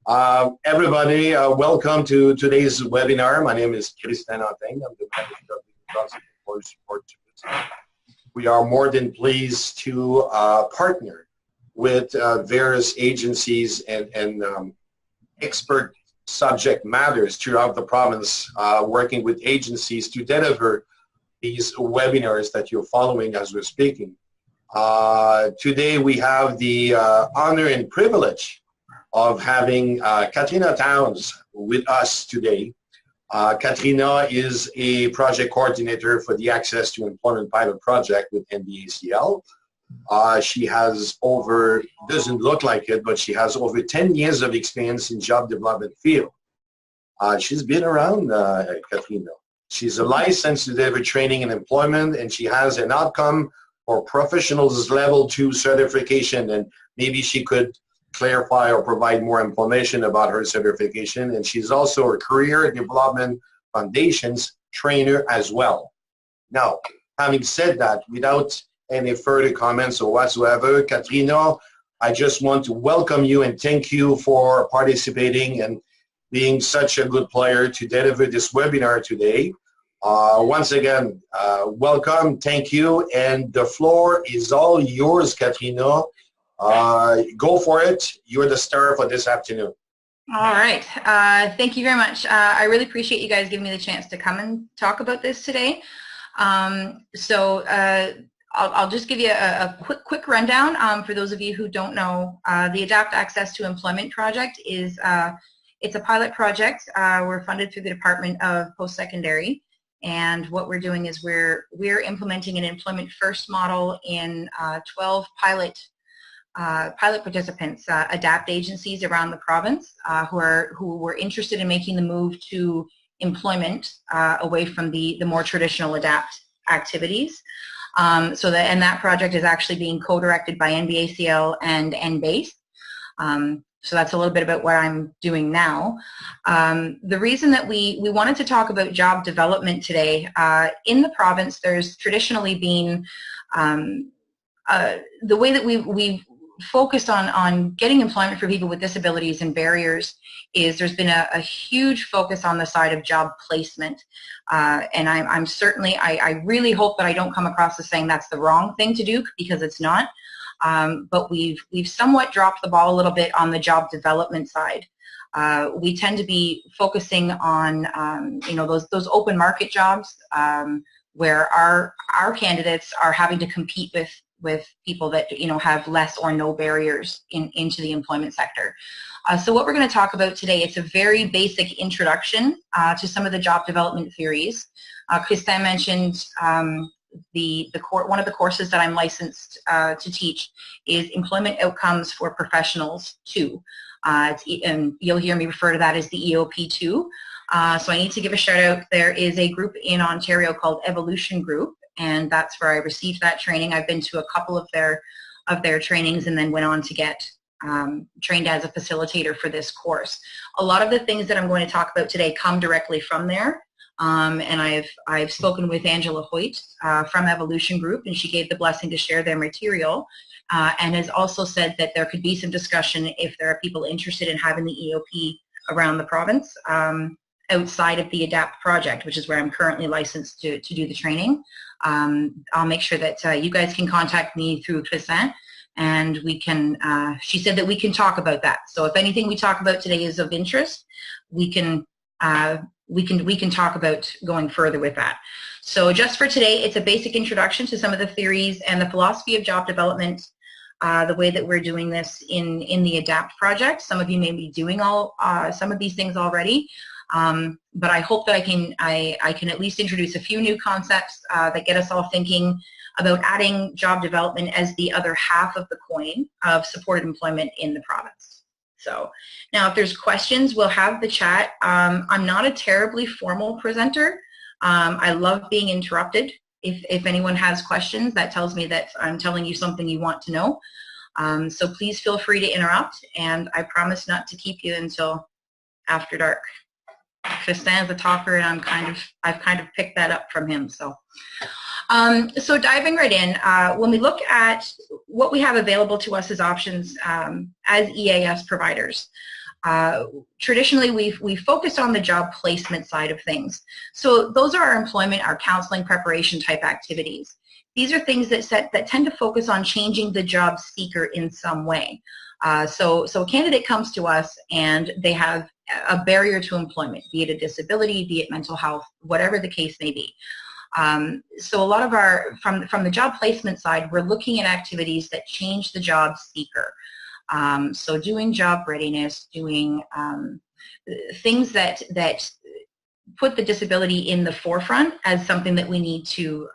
Everybody, welcome to today's webinar. My name is Catrina. I'm the manager of the Nouveau-Brunswick Employee Support Service. We are more than pleased to partner with various agencies and expert subject matters throughout the province, working with agencies to deliver these webinars that you're following as we're speaking. Today we have the honor and privilege of having Catrina Towns with us today. Catrina is a project coordinator for the Access to Employment Pilot Project with NBESS. She has over, doesn't look like it, but she has over 10 years of experience in job development field. She's been around, Catrina. She's a licensed to deliver training and employment, and she has an outcome or professionals level 2 certification, and maybe she could clarify or provide more information about her certification. And she's also a career development foundations trainer as well. Now, having said that, without any further comments or whatsoever, Catrina, I just want to welcome you and thank you for participating and being such a good player to deliver this webinar today. Once again, welcome, thank you, and the floor is all yours, Catrina. Go for it. You're the star for this afternoon. All right. Thank you very much. I really appreciate you guys giving me the chance to come and talk about this today. I'll just give you a quick rundown for those of you who don't know. The Adapt Access to Employment project is it's a pilot project. We're funded through the Department of Post-Secondary, and what we're doing is we're implementing an employment first model in 12 pilot participants, ADAPT agencies around the province who were interested in making the move to employment away from the more traditional ADAPT activities. That project is actually being co-directed by NBESS and NBESS. So that's a little bit about what I'm doing now. The reason that we wanted to talk about job development today, in the province there's traditionally been the way that we've focused on getting employment for people with disabilities and barriers is there's been a huge focus on the side of job placement, and I'm certainly, I really hope that I don't come across as saying that's the wrong thing to do, because it's not, but we've somewhat dropped the ball a little bit on the job development side. We tend to be focusing on you know, those open market jobs where our candidates are having to compete with people that, you know, have less or no barriers into the employment sector. So what we're going to talk about today, it's a very basic introduction to some of the job development theories. Christin mentioned one of the courses that I'm licensed to teach is Employment Outcomes for Professionals 2. And you'll hear me refer to that as the EOP 2. So I need to give a shout out. There is a group in Ontario called Evolution Group, and that's where I received that training. I've been to a couple of their trainings and then went on to get trained as a facilitator for this course. A lot of the things that I'm going to talk about today come directly from there, and I've spoken with Angela Hoyt from Evolution Group, and she gave the blessing to share their material, and has also said that there could be some discussion if there are people interested in having the EOP around the province outside of the ADAPT project, which is where I'm currently licensed to do the training. I'll make sure that you guys can contact me through Christin, and we can, she said that we can talk about that. So if anything we talk about today is of interest, we can talk about going further with that. So just for today, it's a basic introduction to some of the theories and the philosophy of job development, the way that we're doing this in the ADAPT project. Some of you may be doing some of these things already. But I hope that I can at least introduce a few new concepts that get us all thinking about adding job development as the other half of the coin of supported employment in the province. So now if there's questions, we'll have the chat. I'm not a terribly formal presenter. I love being interrupted. If anyone has questions, that tells me that I'm telling you something you want to know. So please feel free to interrupt, and I promise not to keep you until after dark. Christin's a talker, and I've kind of picked that up from him. So diving right in, when we look at what we have available to us as options as EAS providers, Traditionally, we've focused on the job placement side of things. So those are our employment, our counseling preparation type activities. These are things that tend to focus on changing the job seeker in some way. So a candidate comes to us and they have a barrier to employment, be it a disability, be it mental health, whatever the case may be. So a lot of our, from the job placement side, we're looking at activities that change the job seeker. So doing job readiness, doing things that put the disability in the forefront as something that we need to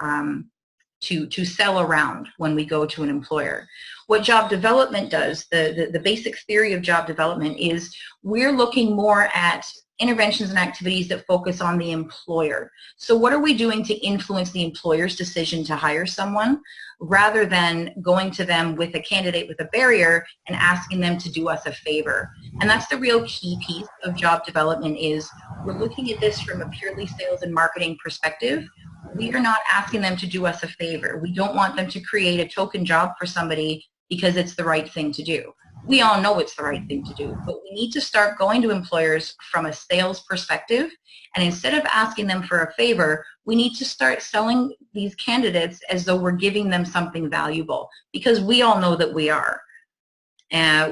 sell around when we go to an employer. What job development does, the basic theory of job development, is we're looking more at interventions and activities that focus on the employer. So what are we doing to influence the employer's decision to hire someone, rather than going to them with a candidate with a barrier and asking them to do us a favor? And that's the real key piece of job development, is we're looking at this from a purely sales and marketing perspective. We are not asking them to do us a favor. We don't want them to create a token job for somebody because it's the right thing to do. We all know it's the right thing to do, but we need to start going to employers from a sales perspective, and instead of asking them for a favor, we need to start selling these candidates as though we're giving them something valuable, because we all know that we are.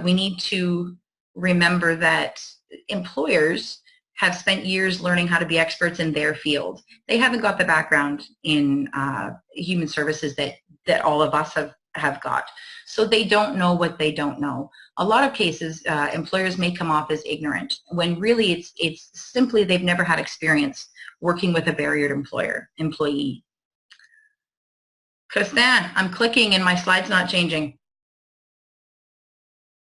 We need to remember that employers have spent years learning how to be experts in their field. They haven't got the background in human services that all of us have got. So they don't know what they don't know. A lot of cases, employers may come off as ignorant, when really it's simply they've never had experience working with a barriered employee. Christin, I'm clicking and my slide's not changing.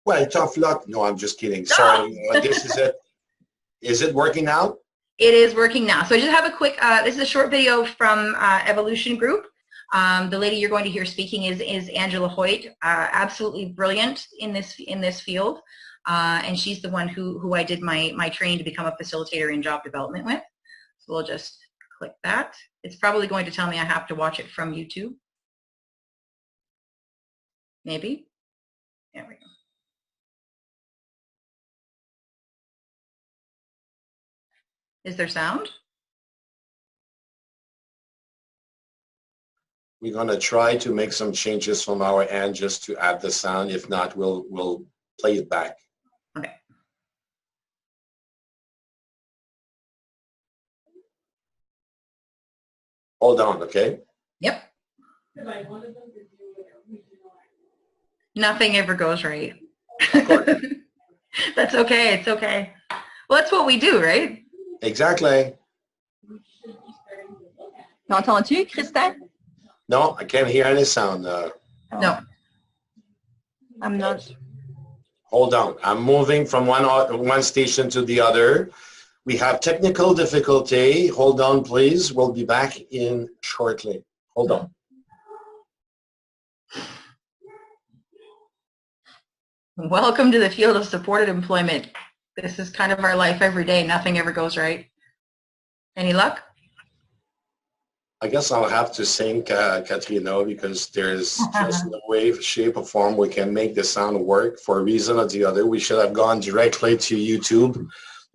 Well, tough luck. No, I'm just kidding. Sorry, this is it. Is it working now? It is working now. So I just have a quick, this is a short video from Evolution Group. The lady you're going to hear speaking is Angela Hoyt, absolutely brilliant in this field, and she's the one who I did my training to become a facilitator in job development with. So we'll just click that. It's probably going to tell me I have to watch it from YouTube. Maybe. There we go. Is there sound? We're going to try to make some changes from our end just to add the sound. If not, we'll play it back. Okay. Hold on, okay? Yep. Nothing ever goes right. Of course. That's okay. It's okay. Well, that's what we do, right? Exactly. M'entends-tu, Christin? No, I can't hear any sound. No. I'm not. Hold on. I'm moving from one station to the other. We have technical difficulty. Hold on, please. We'll be back in shortly. Hold on. Welcome to the field of supported employment. This is kind of our life every day. Nothing ever goes right. Any luck? I guess I'll have to thank Catrina, because there's just no way, shape, or form we can make the sound work for a reason or the other. We should have gone directly to YouTube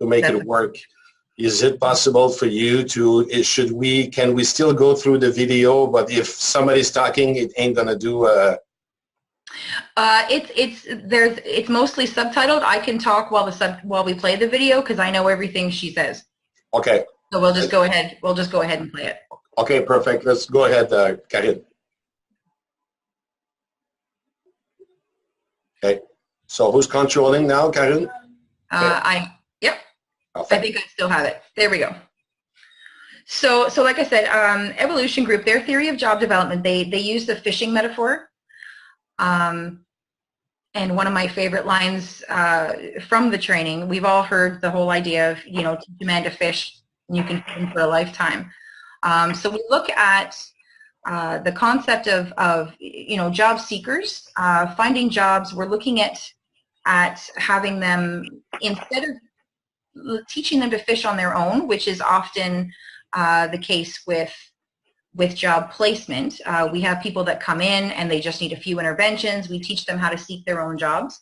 to make it work. Is it possible for you to, can we still go through the video, but if somebody's talking, it ain't gonna do it's mostly subtitled. I can talk while we play the video because I know everything she says. Okay. So we'll just go ahead. We'll just go ahead and play it. Okay, perfect. Let's go ahead, Karin. Okay. So who's controlling now, Karin? Yep. Okay. I think I still have it. There we go. So like I said, Evolution Group, their theory of job development, they use the fishing metaphor. And one of my favorite lines from the training, we've all heard the whole idea of, teach a man to fish and you can feed him for a lifetime. So we look at the concept of job seekers, finding jobs. We're looking at having them, instead of teaching them to fish on their own, which is often the case with job placement. We have people that come in and they just need a few interventions. We teach them how to seek their own jobs.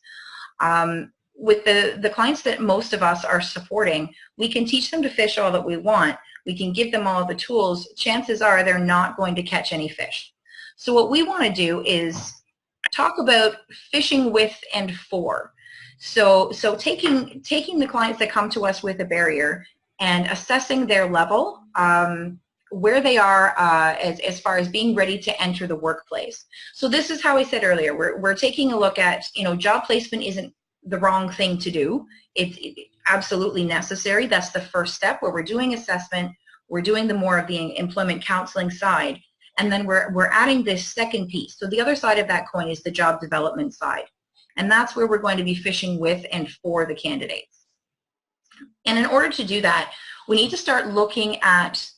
with the clients that most of us are supporting, we can teach them to fish all that we want. We can give them all the tools. Chances are they're not going to catch any fish. So what we want to do is talk about fishing with and for. So taking the clients that come to us with a barrier and assessing their level, where they are as far as being ready to enter the workplace. So this is how I said earlier, we're taking a look at, job placement isn't the wrong thing to do. It's absolutely necessary. That's the first step where we're doing assessment, we're doing the more of the employment counseling side, and then we're adding this second piece. So the other side of that coin is the job development side. And that's where we're going to be fishing with and for the candidates. And in order to do that, we need to start looking at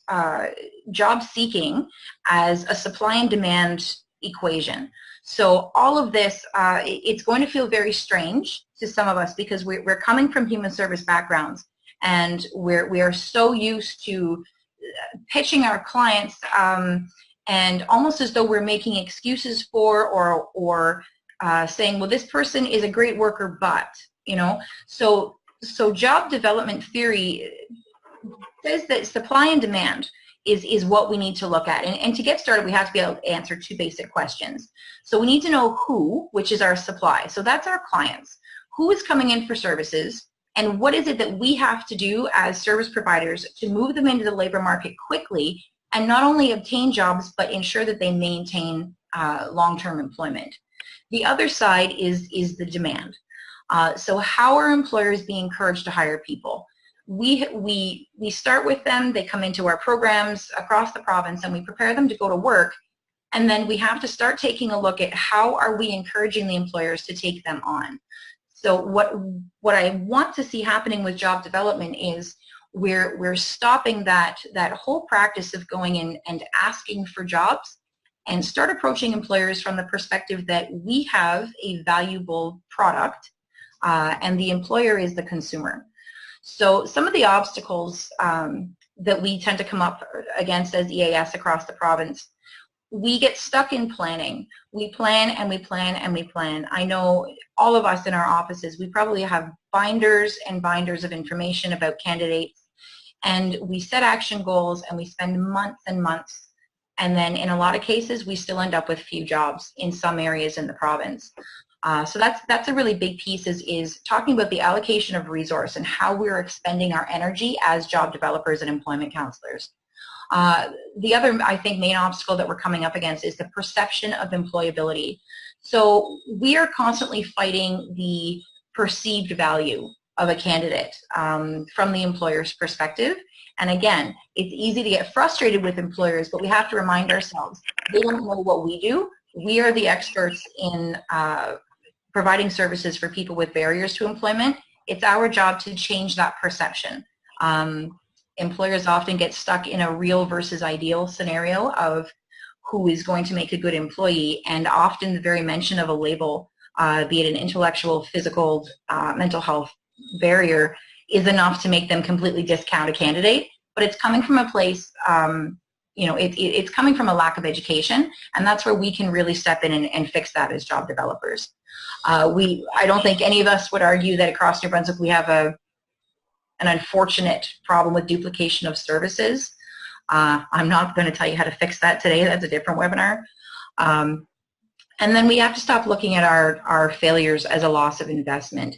job seeking as a supply and demand equation. So all of this, it's going to feel very strange to some of us because we're coming from human service backgrounds, and we are so used to pitching our clients and almost as though we're making excuses for or saying, well, this person is a great worker, but, so job development theory says that supply and demand is what we need to look at. And to get started, we have to be able to answer two basic questions. So we need to know who, which is our supply. So that's our clients. Who is coming in for services, and what is it that we have to do as service providers to move them into the labor market quickly and not only obtain jobs, but ensure that they maintain long-term employment. The other side is the demand. So how are employers being encouraged to hire people? We start with them, they come into our programs across the province, and we prepare them to go to work, and then we have to start taking a look at how are we encouraging the employers to take them on. So what I want to see happening with job development is we're stopping that whole practice of going in and asking for jobs and start approaching employers from the perspective that we have a valuable product and the employer is the consumer. So some of the obstacles that we tend to come up against as EAS across the province, we get stuck in planning. We plan and we plan and we plan. I know all of us in our offices, we probably have binders and binders of information about candidates, and we set action goals and we spend months and months, and then in a lot of cases we still end up with few jobs in some areas in the province. So that's a really big piece is talking about the allocation of resource and how we're expending our energy as job developers and employment counselors. The other, I think, main obstacle that we're coming up against is the perception of employability. So we are constantly fighting the perceived value of a candidate from the employer's perspective. And again, it's easy to get frustrated with employers, but we have to remind ourselves, they don't know what we do. We are the experts in providing services for people with barriers to employment. It's our job to change that perception. Employers often get stuck in a real versus ideal scenario of who is going to make a good employee, and often the very mention of a label, be it an intellectual, physical, mental health barrier, is enough to make them completely discount a candidate. But it's coming from a place, it's coming from a lack of education, and that's where we can really step in and fix that as job developers. I don't think any of us would argue that across New-Brunswick we have an unfortunate problem with duplication of services. I'm not going to tell you how to fix that today. That's a different webinar. And then we have to stop looking at our failures as a loss of investment.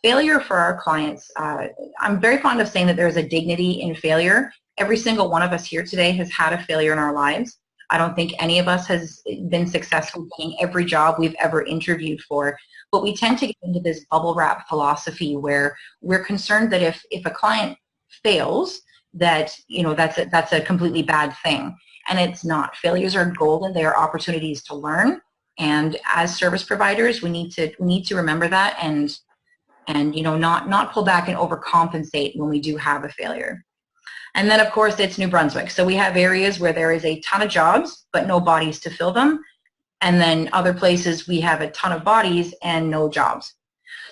Failure for our clients, I'm very fond of saying that there's a dignity in failure. Every single one of us here today has had a failure in our lives. I don't think any of us has been successful getting every job we've ever interviewed for, but we tend to get into this bubble wrap philosophy where we're concerned that if a client fails, that that's a completely bad thing, and it's not. Failures are golden. They are opportunities to learn, and as service providers, we need to remember that and not pull back and overcompensate when we do have a failure. And then, of course, it's New Brunswick. So we have areas where there is a ton of jobs, but no bodies to fill them. And then other places we have a ton of bodies and no jobs.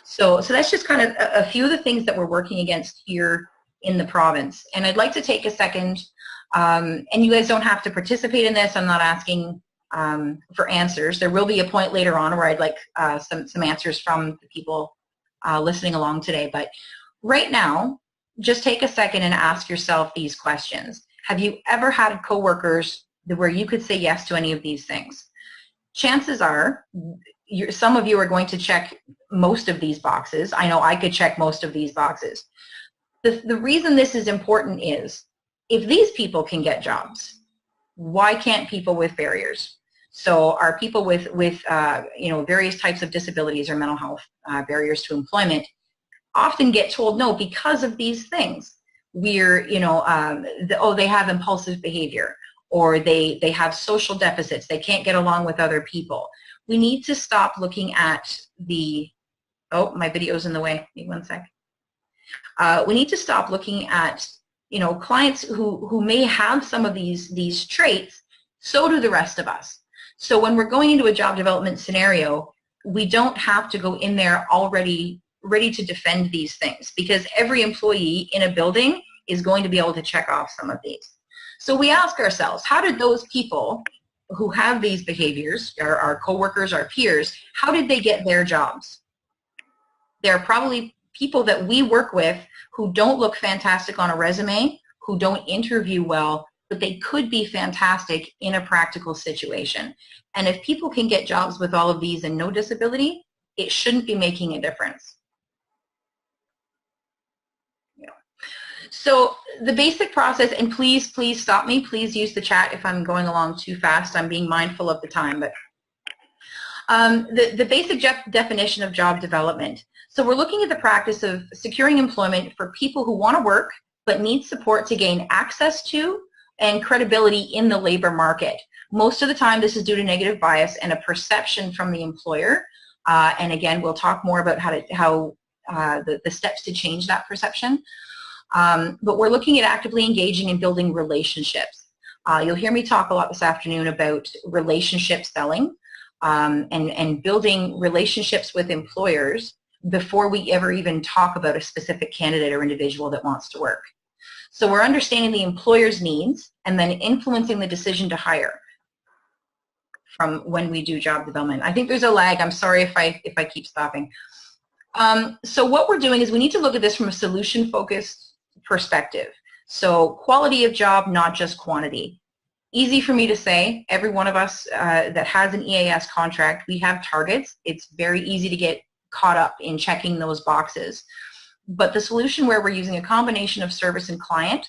So that's just kind of a few of the things that we're working against here in the province. And I'd like to take a second, and you guys don't have to participate in this. I'm not asking for answers. There will be a point later on where I'd like some answers from the people listening along today. But right now, just take a second and ask yourself these questions. Have you ever had coworkers where you could say yes to any of these things? Chances are, some of you are going to check most of these boxes. I know I could check most of these boxes. The reason this is important is, if these people can get jobs, why can't people with barriers? So are people with various types of disabilities or mental health barriers to employment often get told no because of these things. We're, they have impulsive behavior, or they have social deficits, they can't get along with other people. We need to stop looking at my video's in the way, give me 1 sec. We need to stop looking at, clients who may have some of these traits. So do the rest of us. So when we're going into a job development scenario, we don't have to go in there already ready to defend these things, because every employee in a building is going to be able to check off some of these. So we ask ourselves, how did those people who have these behaviors, our coworkers, our peers, how did they get their jobs? They're probably people that we work with who don't look fantastic on a resume, who don't interview well, but they could be fantastic in a practical situation. And if people can get jobs with all of these and no disability, it shouldn't be making a difference. So the basic process, and please stop me, please use the chat if I'm going along too fast. I'm being mindful of the time. But the basic definition of job development. So we're looking at the practice of securing employment for people who want to work but need support to gain access to and credibility in the labor market. Most of the time this is due to negative bias and a perception from the employer. And again, we'll talk more about how the steps to change that perception. But we're looking at actively engaging and building relationships. You'll hear me talk a lot this afternoon about relationship selling and building relationships with employers before we ever even talk about a specific candidate or individual that wants to work. So we're understanding the employer's needs and then influencing the decision to hire from when we do job development. I think there's a lag. I'm sorry if I keep stopping. So what we're doing is we need to look at this from a solution-focused perspective. So quality of job, not just quantity. Easy for me to say. Every one of us that has an EAS contract, we have targets. It's very easy to get caught up in checking those boxes. But the solution where we're using a combination of service and client,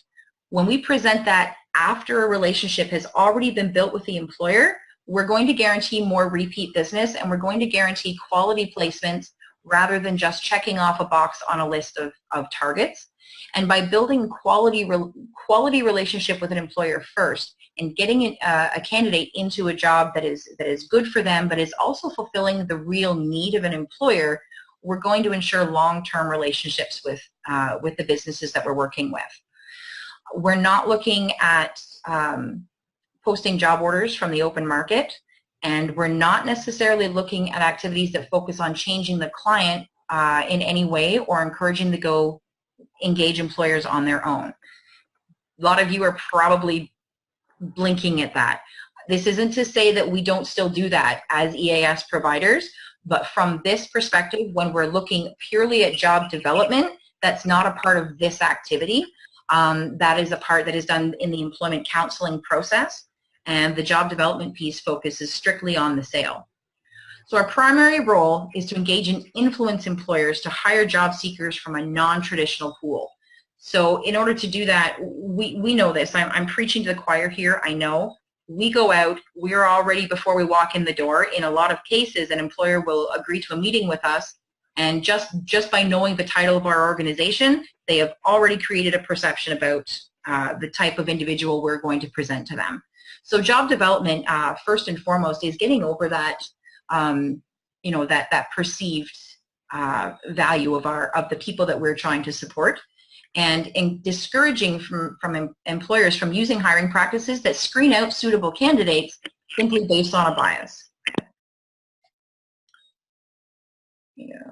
when we present that after a relationship has already been built with the employer, we're going to guarantee more repeat business, and we're going to guarantee quality placements rather than just checking off a box on a list of targets. And by building quality relationship with an employer first and getting a candidate into a job that is good for them but is also fulfilling the real need of an employer, we're going to ensure long-term relationships with the businesses that we're working with. We're not looking at posting job orders from the open market, and we're not necessarily looking at activities that focus on changing the client in any way or encouraging to go engage employers on their own. A lot of you are probably blinking at that. This isn't to say that we don't still do that as EAS providers, but from this perspective, when we're looking purely at job development, that's not a part of this activity. That is a part that is done in the employment counseling process, and the job development piece focuses strictly on the sale. So our primary role is to engage and influence employers to hire job seekers from a non-traditional pool. So in order to do that, we know this. I'm preaching to the choir here, I know. We go out, we're already, before we walk in the door, in a lot of cases, an employer will agree to a meeting with us, and just by knowing the title of our organization, they have already created a perception about the type of individual we're going to present to them. So job development, first and foremost, is getting over that that perceived value of the people that we're trying to support, and discouraging from employers from using hiring practices that screen out suitable candidates simply based on a bias. Yeah.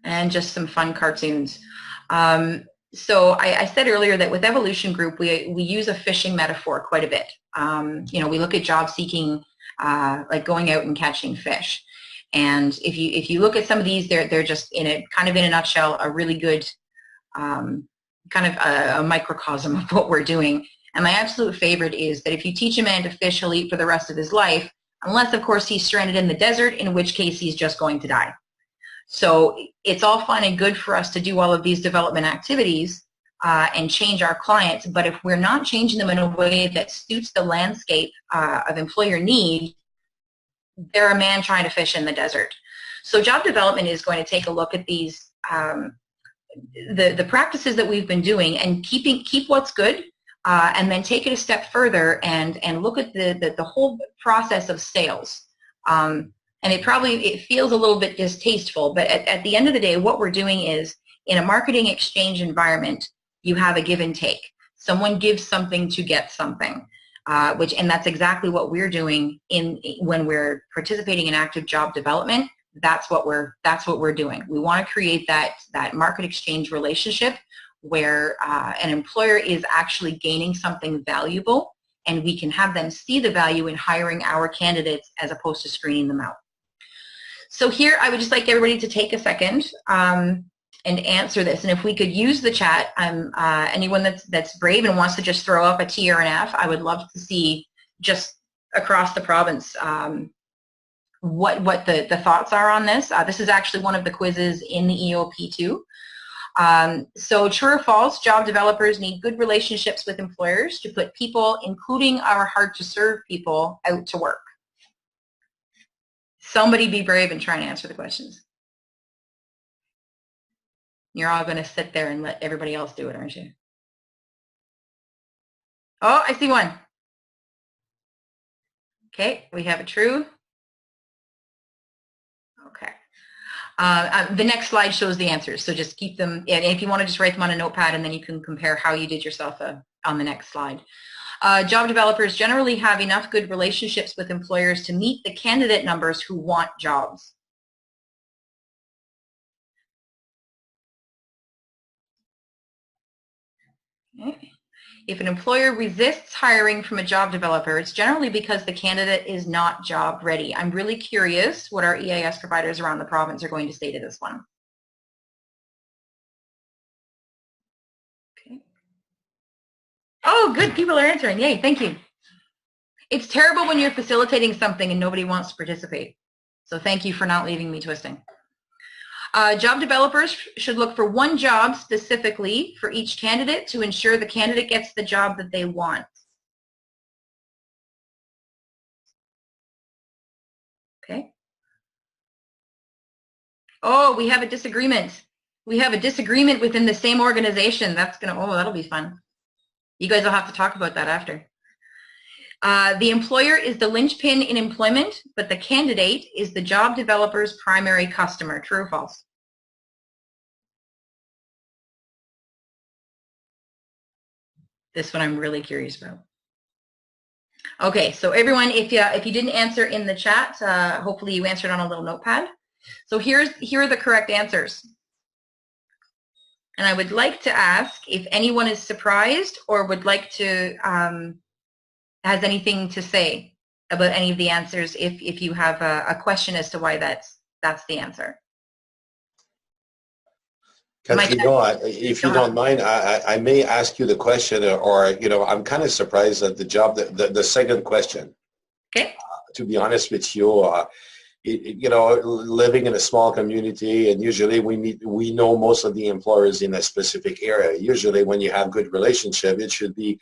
And just some fun cartoons. So I said earlier that with Evolution Group, we use a fishing metaphor quite a bit. We look at job seeking like going out and catching fish. And if you look at some of these, they're just in a nutshell, a really good kind of a microcosm of what we're doing. And my absolute favorite is that if you teach a man to fish, he'll eat for the rest of his life, unless, of course, he's stranded in the desert, in which case he's just going to die. So it's all fine and good for us to do all of these development activities and change our clients, but if we're not changing them in a way that suits the landscape of employer need, they're a man trying to fish in the desert. So job development is going to take a look at these the practices that we've been doing and keep what's good, and then take it a step further and look at the whole process of sales. And it feels a little bit distasteful, but at the end of the day, what we're doing is, in a marketing exchange environment, you have a give and take. Someone gives something to get something, and that's exactly what we're doing when we're participating in active job development. That's what we're doing. We want to create that market exchange relationship where an employer is actually gaining something valuable, and we can have them see the value in hiring our candidates as opposed to screening them out. So here, I would just like everybody to take a second and answer this. And if we could use the chat, anyone that's brave and wants to just throw up a T or an F, I would love to see just across the province what the thoughts are on this. This is actually one of the quizzes in the EOP too. So true or false, job developers need good relationships with employers to put people, including our hard-to-serve people, out to work. Somebody be brave and try and answer the questions. You're all going to sit there and let everybody else do it, aren't you? Oh, I see one. Okay, we have a true. Okay. The next slide shows the answers, so just keep them, and if you want to just write them on a notepad, and then you can compare how you did yourself on the next slide. Job developers generally have enough good relationships with employers to meet the candidate numbers who want jobs. Okay. If an employer resists hiring from a job developer, it's generally because the candidate is not job ready. I'm really curious what our EAS providers around the province are going to say to this one. Okay. Oh, good. People are answering. Yay, thank you. It's terrible when you're facilitating something and nobody wants to participate. So thank you for not leaving me twisting. Job developers should look for one job specifically for each candidate to ensure the candidate gets the job that they want. Okay. Oh, we have a disagreement. We have a disagreement within the same organization. That'll be fun. You guys will have to talk about that after. The employer is the linchpin in employment, but the candidate is the job developer's primary customer. True or false? This one I'm really curious about. Okay, so everyone, if you didn't answer in the chat, hopefully you answered on a little notepad. So here are the correct answers. And I would like to ask if anyone is surprised or would like to has anything to say about any of the answers if you have a question as to why that's the answer. Catrina, if you don't mind, I may ask you the question, or I'm kind of surprised at the second question. Okay. To be honest with you, living in a small community, and usually we know most of the employers in a specific area. Usually, when you have good relationship, it should be,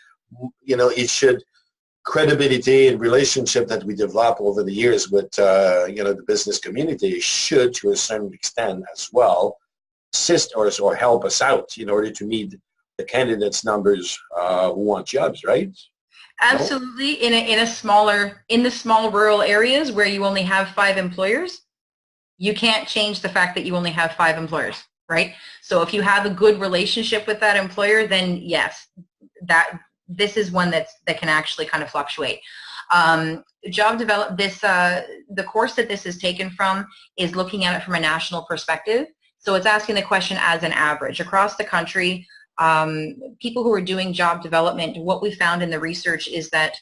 credibility and relationship that we develop over the years with the business community should, to a certain extent as well, assist or help us out in order to meet the candidates' numbers who want jobs, right? Absolutely. No? In the small rural areas where you only have 5 employers, you can't change the fact that you only have 5 employers, right? So if you have a good relationship with that employer, then yes, this is one that can actually kind of fluctuate. The course that this is taken from is looking at it from a national perspective. So it's asking the question as an average. Across the country, people who are doing job development, what we found in the research is that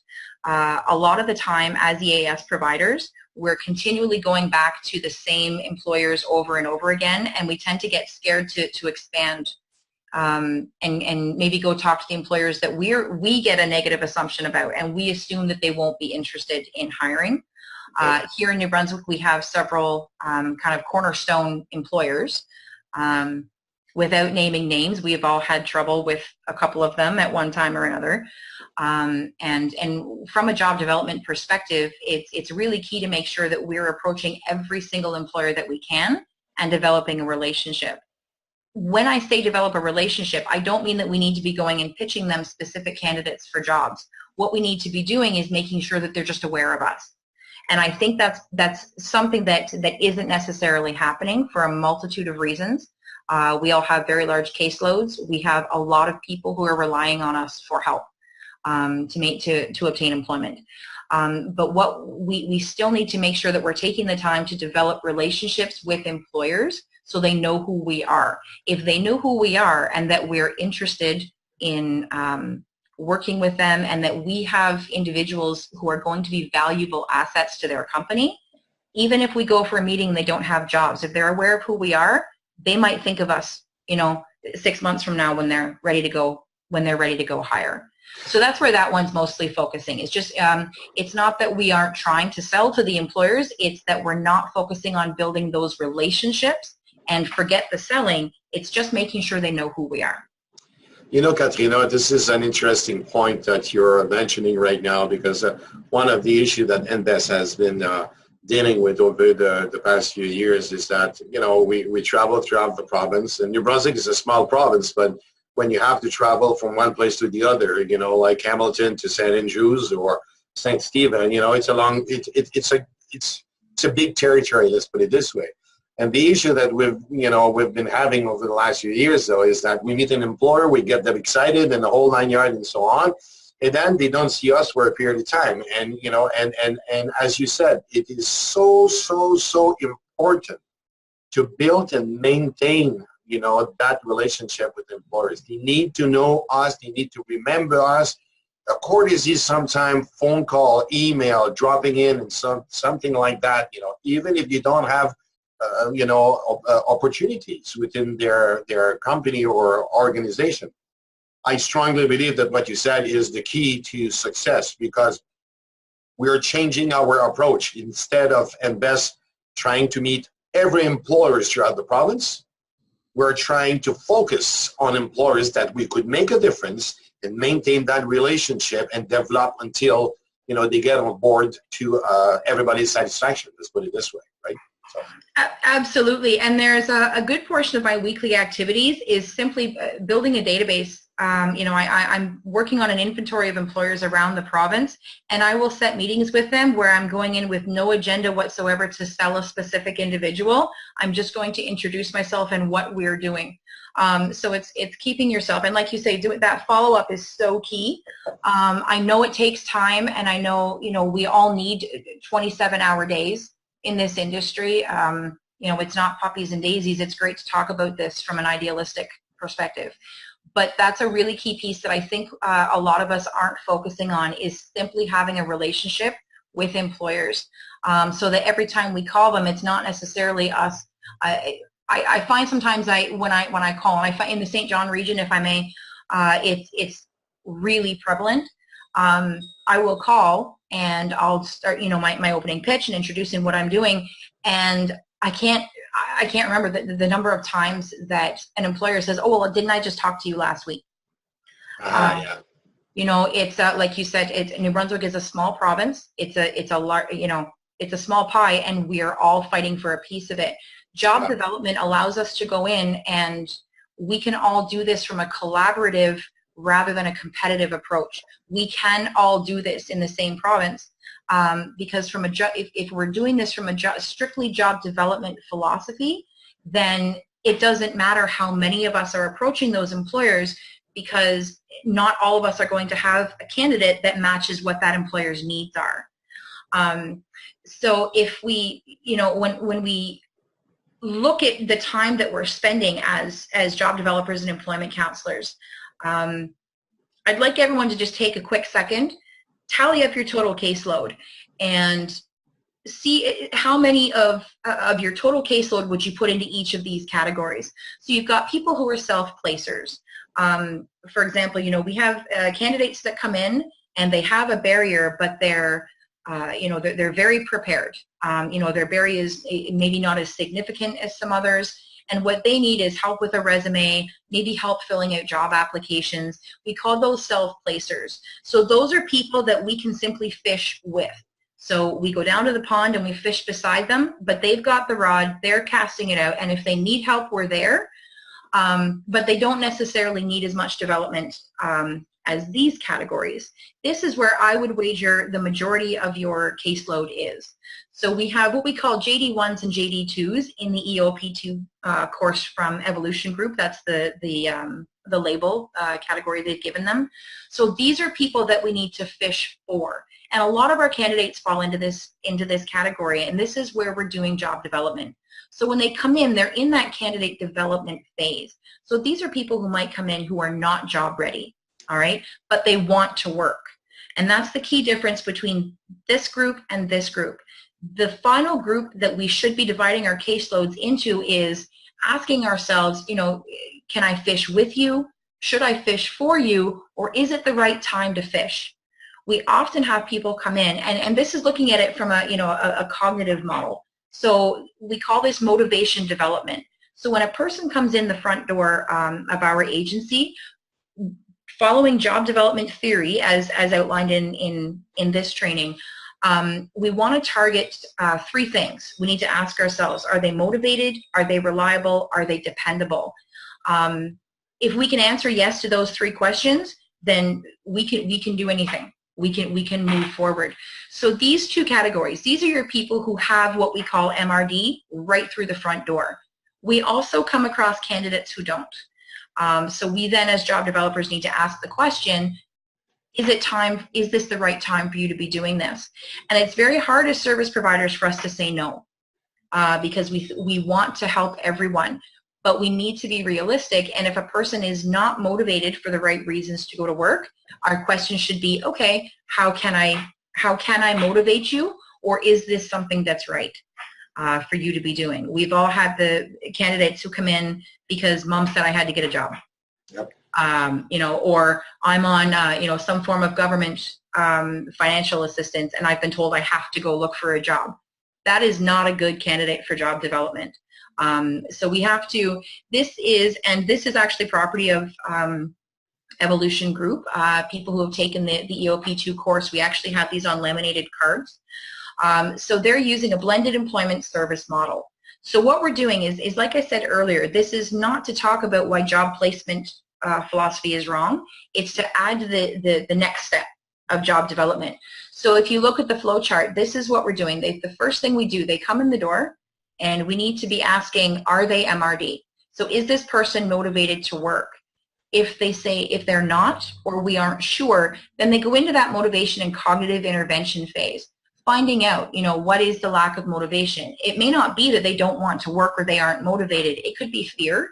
a lot of the time as EAS providers, we're continually going back to the same employers over and over again, and we tend to get scared to expand and maybe go talk to the employers that we get a negative assumption about, and we assume that they won't be interested in hiring. Here in New Brunswick, we have several kind of cornerstone employers. Without naming names, we have all had trouble with a couple of them at one time or another. And from a job development perspective, it's really key to make sure that we're approaching every single employer that we can and developing a relationship. When I say develop a relationship, I don't mean that we need to be going and pitching them specific candidates for jobs. What we need to be doing is making sure that they're just aware of us. And I think that's something that isn't necessarily happening for a multitude of reasons. We all have very large caseloads. We have a lot of people who are relying on us for help to obtain employment. But what we still need to make sure that we're taking the time to develop relationships with employers so they know who we are. If they know who we are and that we're interested in working with them and that we have individuals who are going to be valuable assets to their company, even if we go for a meeting and they don't have jobs, if they're aware of who we are, they might think of us, 6 months from now when they're ready to go hire. So that's where that one's mostly focusing. It's just, it's not that we aren't trying to sell to the employers, it's that we're not focusing on building those relationships and forget the selling. It's just making sure they know who we are. Catrina, this is an interesting point that you're mentioning right now, because one of the issues that NBESS has been dealing with over the past few years is that, we travel throughout the province, and New Brunswick is a small province, but when you have to travel from one place to the other, like Hamilton to St. Andrews or St. Stephen, it's a big territory, let's put it this way. And the issue that we've been having over the last few years, though, is that we meet an employer, we get them excited and the whole 9 yards and so on, and then they don't see us for a period of time. And, and as you said, it is so important to build and maintain, that relationship with employers. They need to know us, they need to remember us. A courtesy sometime, phone call, email, dropping in, and something like that, even if you don't have opportunities within their company or organization. I strongly believe that what you said is the key to success, because we're changing our approach. Instead of NBESS trying to meet every employer throughout the province, we're trying to focus on employers that we could make a difference and maintain that relationship and develop until they get on board to everybody's satisfaction. Let's put it this way, right? So. Absolutely, and there's a good portion of my weekly activities is simply building a database. I'm working on an inventory of employers around the province, and I will set meetings with them where I'm going in with no agenda whatsoever to sell a specific individual. I'm just going to introduce myself and what we're doing. So it's keeping yourself, and like you say, that follow-up is so key. I know it takes time, and I know we all need 27-hour days in this industry. It's not puppies and daisies. It's great to talk about this from an idealistic perspective. But that's a really key piece that I think a lot of us aren't focusing on, is simply having a relationship with employers, so that every time we call them, it's not necessarily us. I find sometimes when I call, and I find in the St. John region, if I may, it's really prevalent. I will call and I'll start, my opening pitch and introducing what I'm doing, and I can't remember the number of times that an employer says, "Oh, well, didn't I just talk to you last week?" Yeah. It's like you said, New Brunswick is a small province. It's a small pie, and we are all fighting for a piece of it. Job development allows us to go in, and we can all do this from a collaborative rather than a competitive approach. We can all do this in the same province. Because if we're doing this from a strictly job development philosophy, then it doesn't matter how many of us are approaching those employers, because not all of us are going to have a candidate that matches what that employer's needs are. So if we, when we look at the time that we're spending as job developers and employment counselors, I'd like everyone to just take a quick second, tally up your total caseload, and see how many of your total caseload would you put into each of these categories. So you've got people who are self-placers. For example, we have candidates that come in and they have a barrier, but they're very prepared. Their barrier is maybe not as significant as some others, and what they need is help with a resume, maybe help filling out job applications. We call those self-placers. So those are people that we can simply fish with. So we go down to the pond and we fish beside them, but they've got the rod, they're casting it out, and if they need help, we're there. But they don't necessarily need as much development as these categories. This is where I would wager the majority of your caseload is. So we have what we call JD1s and JD2s in the EOP2 course from Evolution Group. That's the label category they've given them. So these are people that we need to fish for. And a lot of our candidates fall into this category, and this is where we're doing job development. So when they come in, they're in that candidate development phase. So these are people who might come in who are not job ready, all right, but they want to work. And that's the key difference between this group and this group. The final group that we should be dividing our caseloads into is asking ourselves, can I fish with you? Should I fish for you? Or is it the right time to fish? We often have people come in, and this is looking at it from a cognitive model. So we call this motivation development. So when a person comes in the front door of our agency, following job development theory as outlined in this training, we want to target 3 things. We need to ask ourselves, are they motivated? Are they reliable? Are they dependable? If we can answer yes to those 3 questions, then we can do anything. We can move forward. So these 2 categories, these are your people who have what we call MRD right through the front door. We also come across candidates who don't. So we then as job developers need to ask the question, is this the right time for you to be doing this? And it's very hard as service providers for us to say no, because we want to help everyone, but we need to be realistic. And if a person is not motivated for the right reasons to go to work, our question should be, okay, how can I motivate you? Or is this something that's right for you to be doing? We've all had the candidates who come in because mom said I had to get a job. Yep. Or I'm on, some form of government financial assistance and I've been told I have to go look for a job. That is not a good candidate for job development. So we have to, this is actually property of Evolution Group, people who have taken the EOP2 course. We actually have these on laminated cards. So they're using a blended employment service model. So what we're doing is like I said earlier, this is not to talk about why job placement philosophy is wrong. It's to add the next step of job development. So if you look at the flow chart, this is what we're doing. The first thing we do, they come in the door, and we need to be asking, are they MRD? So is this person motivated to work? If they're not, or we aren't sure, then they go into that motivation and cognitive intervention phase, finding out, what is the lack of motivation. It may not be that they don't want to work or they aren't motivated. It could be fear.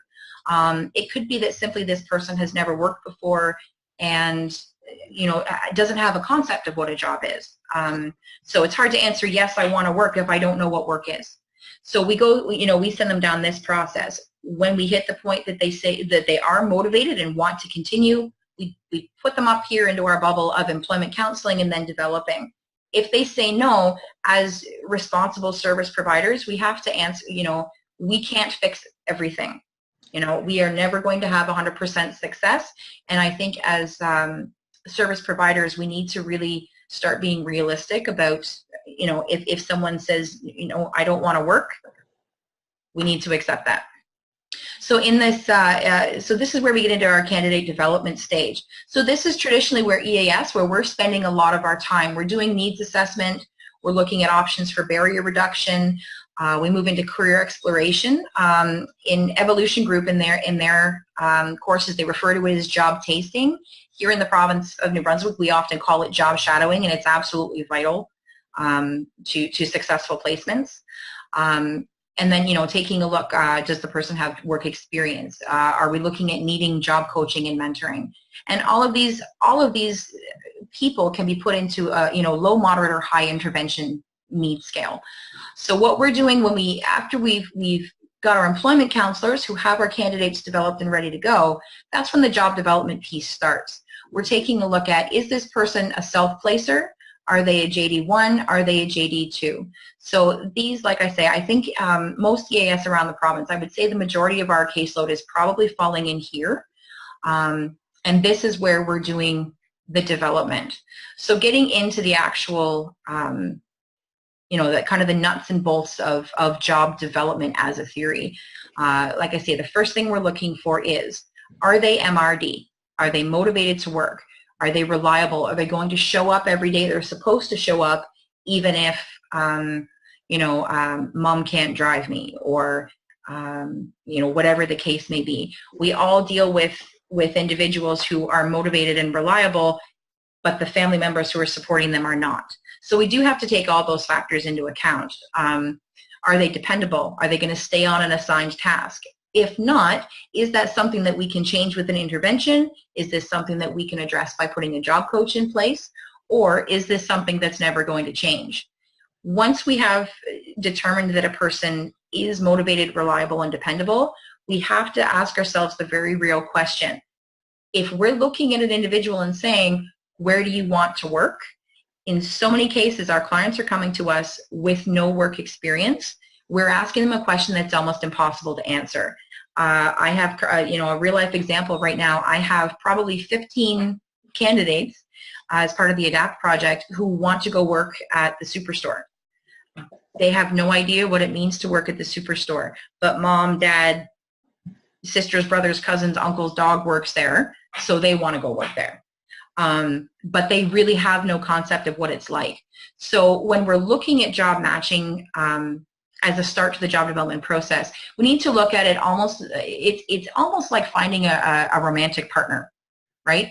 It could be that simply this person has never worked before and doesn't have a concept of what a job is. So it's hard to answer, yes, I want to work if I don't know what work is. So we go, we send them down this process. When we hit the point that they say that they are motivated and want to continue, we put them up here into our bubble of employment counseling and then developing. If they say no, as responsible service providers, we have to answer, we can't fix everything. We are never going to have 100% success. And I think as service providers, we need to really start being realistic about, if someone says, I don't want to work, we need to accept that. So in this, so this is where we get into our candidate development stage. So this is traditionally where EAS, where we're spending a lot of our time. We're doing needs assessment. We're looking at options for barrier reduction. We move into career exploration. In Evolution Group, in their courses, they refer to it as job tasting. Here in the province of New Brunswick, we often call it job shadowing, and it's absolutely vital to successful placements. And then, taking a look, does the person have work experience? Are we looking at needing job coaching and mentoring? And all of these people can be put into, low, moderate, or high intervention need scale. So what we're doing after we've got our employment counselors who have our candidates developed and ready to go, that's when the job development piece starts. We're taking a look at, is this person a self-placer? Are they a JD1? Are they a JD2? So these, like I say, I think most EAS around the province, I would say the majority of our caseload is probably falling in here. And this is where we're doing the development. So getting into the actual, that kind of the nuts and bolts of job development as a theory. Like I say, the first thing we're looking for is, are they MRD? Are they motivated to work? Are they reliable? Are they going to show up every day they're supposed to show up, even if, mom can't drive me, or, whatever the case may be. We all deal with individuals who are motivated and reliable, but the family members who are supporting them are not. So we do have to take all those factors into account. Are they dependable? Are they going to stay on an assigned task? If not, is that something that we can change with an intervention? Is this something that we can address by putting a job coach in place? Or is this something that's never going to change? Once we have determined that a person is motivated, reliable, and dependable, we have to ask ourselves the very real question. If we're looking at an individual and saying, where do you want to work? In so many cases, our clients are coming to us with no work experience. We're asking them a question that's almost impossible to answer. I have, a real-life example right now. I have probably 15 candidates as part of the ADAPT project who want to go work at the superstore. They have no idea what it means to work at the superstore, but mom, dad, sisters, brothers, cousins, uncles, dog works there, so they want to go work there. But they really have no concept of what it's like. So when we're looking at job matching as a start to the job development process, we need to look at it almost, it's almost like finding a romantic partner, right?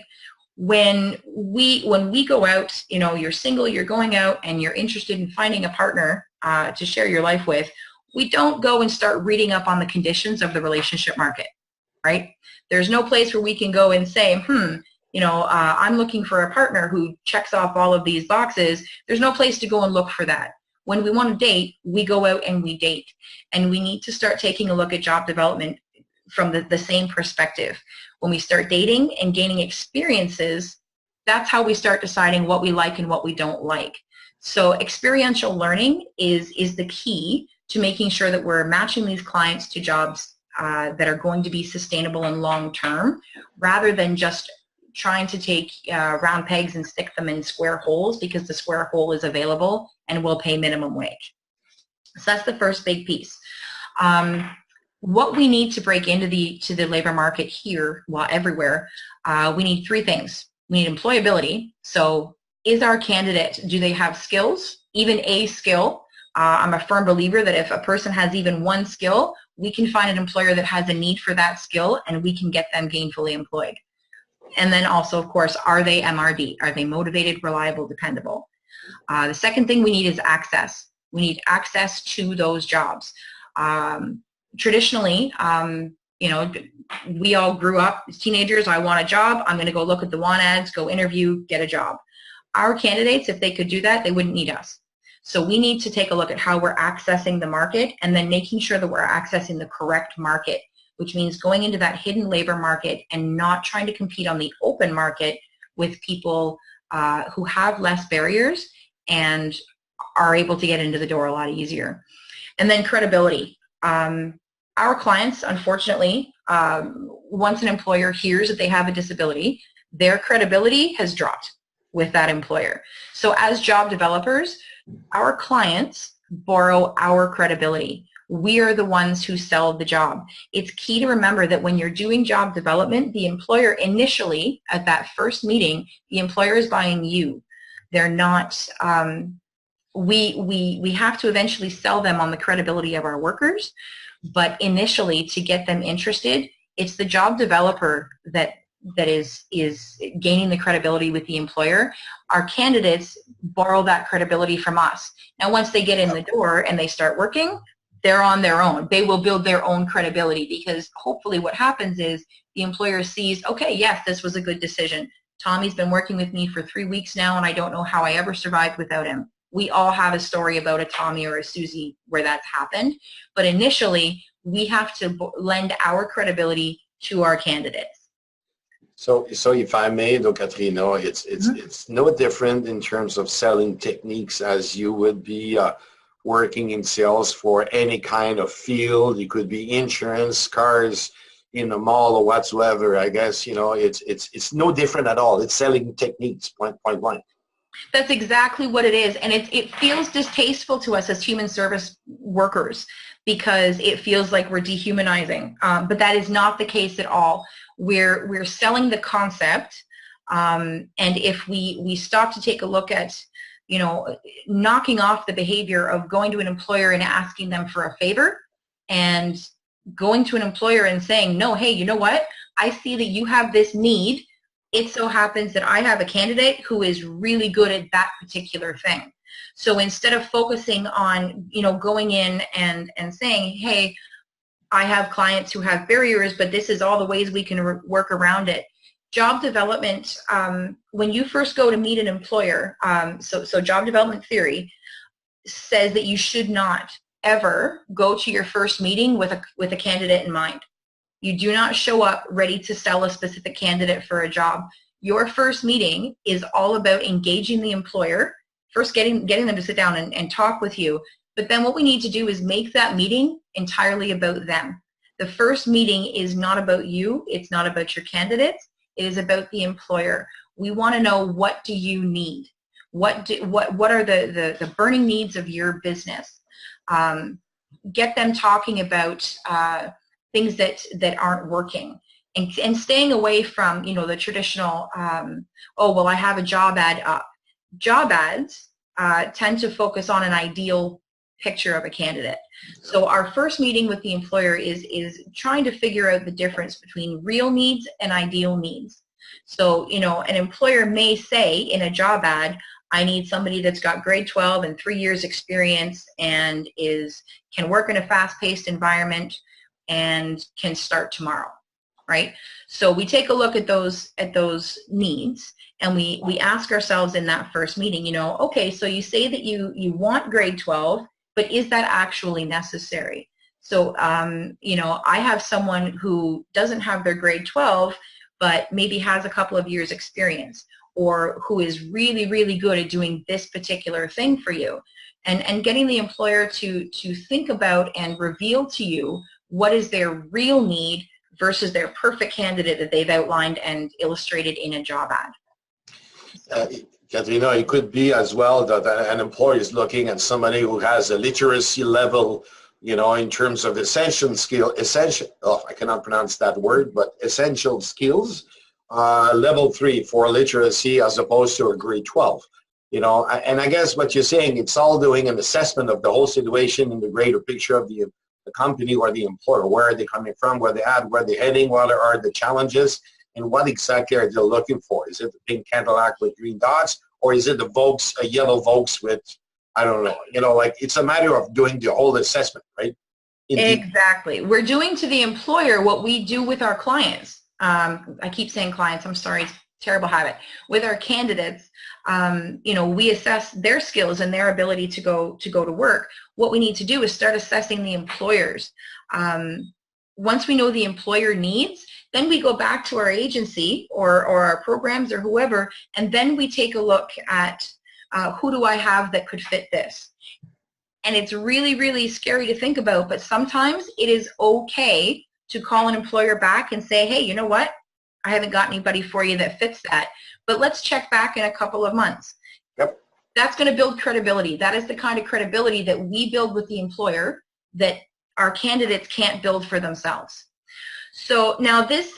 When we go out, you're single, you're going out and you're interested in finding a partner to share your life with, we don't go and start reading up on the conditions of the relationship market, right? There's no place where we can go and say, I'm looking for a partner who checks off all of these boxes. There's no place to go and look for that. When we want to date, we go out and we date. And we need to start taking a look at job development from the same perspective. When we start dating and gaining experiences, that's how we start deciding what we like and what we don't like. So experiential learning is the key to making sure that we're matching these clients to jobs that are going to be sustainable and long-term, rather than just trying to take round pegs and stick them in square holes because the square hole is available and will pay minimum wage. So that's the first big piece. What we need to break into the labor market here, well, everywhere, we need three things. We need employability. So is our candidate, do they have skills, even a skill? I'm a firm believer that if a person has even one skill, we can find an employer that has a need for that skill and we can get them gainfully employed. And then also, of course, are they MRD? Are they motivated, reliable, dependable? The second thing we need is access. We need access to those jobs. Traditionally, we all grew up as teenagers. I want a job. I'm going to go look at the want ads, go interview, get a job. Our candidates, if they could do that, they wouldn't need us. So we need to take a look at how we're accessing the market and then making sure that we're accessing the correct market, which means going into that hidden labor market and not trying to compete on the open market with people who have less barriers and are able to get into the door a lot easier. And then credibility. Our clients, unfortunately, once an employer hears that they have a disability, their credibility has dropped with that employer. So as job developers, our clients borrow our credibility. We are the ones who sell the job. It's key to remember that when you're doing job development, the employer initially, at that first meeting, the employer is buying you. They're not, we have to eventually sell them on the credibility of our workers, but initially to get them interested, it's the job developer that is gaining the credibility with the employer. Our candidates borrow that credibility from us. Now, once they get in the door and they start working, they're on their own. They will build their own credibility because hopefully what happens is the employer sees, okay, yes, this was a good decision. Tommy's been working with me for 3 weeks now and I don't know how I ever survived without him. we all have a story about a Tommy or a Susie where that's happened. But initially, we have to lend our credibility to our candidates. So if I may, though, Catrina, it's no different in terms of selling techniques as you would be working in sales for any kind of field. It could be insurance, cars, in a mall or whatsoever. I guess, you know, it's no different at all. It's selling techniques, point blank. That's exactly what it is, and it feels distasteful to us as human service workers because it feels like we're dehumanizing, but that is not the case at all. We're selling the concept, and if we stop to take a look at, you know, knocking off the behavior of going to an employer and asking them for a favor, and going to an employer and saying, no, hey, you know what? I see that you have this need. It so happens that I have a candidate who is really good at that particular thing. So instead of focusing on, you know, going in and saying, hey, I have clients who have barriers, but this is all the ways we can work around it. Job development, when you first go to meet an employer, so job development theory says that you should not ever go to your first meeting with a candidate in mind. You do not show up ready to sell a specific candidate for a job. Your first meeting is all about engaging the employer, first getting them to sit down and talk with you. But then what we need to do is make that meeting entirely about them. The first meeting is not about you. It's not about your candidates. It is about the employer. We want to know, what do you need? What are the burning needs of your business? Get them talking about things that aren't working, and staying away from, you know, the traditional, oh, well, I have a job ad up. Job ads tend to focus on an ideal picture of a candidate. So our first meeting with the employer is trying to figure out the difference between real needs and ideal needs. So, you know, an employer may say in a job ad, I need somebody that's got grade 12 and 3 years experience and can work in a fast-paced environment and can start tomorrow, right? So we take a look at those needs, and we ask ourselves in that first meeting, you know, okay, so you say that you want grade 12, but is that actually necessary? So, you know, I have someone who doesn't have their grade 12, but maybe has a couple of years experience, or who is really, really good at doing this particular thing for you. And getting the employer to think about and reveal to you what is their real need versus their perfect candidate that they've outlined and illustrated in a job ad. Catrina, it could be as well that an employer is looking at somebody who has a literacy level, you know, in terms of essential, I cannot pronounce that word, but essential skills, level 3 for literacy as opposed to a grade 12. You know, and I guess what you're saying, it's all doing an assessment of the whole situation in the greater picture of the company or the employer. Where are they coming from? Where they at? Where they're heading? What are the challenges? And what exactly are they looking for? Is it the pink Cadillac with green dots, or is it the Volks, a yellow Volks with, I don't know. You know, like, it's a matter of doing the whole assessment, right? Exactly. We're doing to the employer what we do with our clients. I keep saying clients. I'm sorry. It's a terrible habit. With our candidates, you know, we assess their skills and their ability to go to work. What we need to do is start assessing the employers. Once we know the employer needs, then we go back to our agency or our programs or whoever, and then we take a look at who do I have that could fit this. And it's really, really scary to think about, but sometimes it is okay to call an employer back and say, hey, you know what? I haven't got anybody for you that fits that, but let's check back in a couple of months. Yep. That's going to build credibility. That is the kind of credibility that we build with the employer that our candidates can't build for themselves. So now this,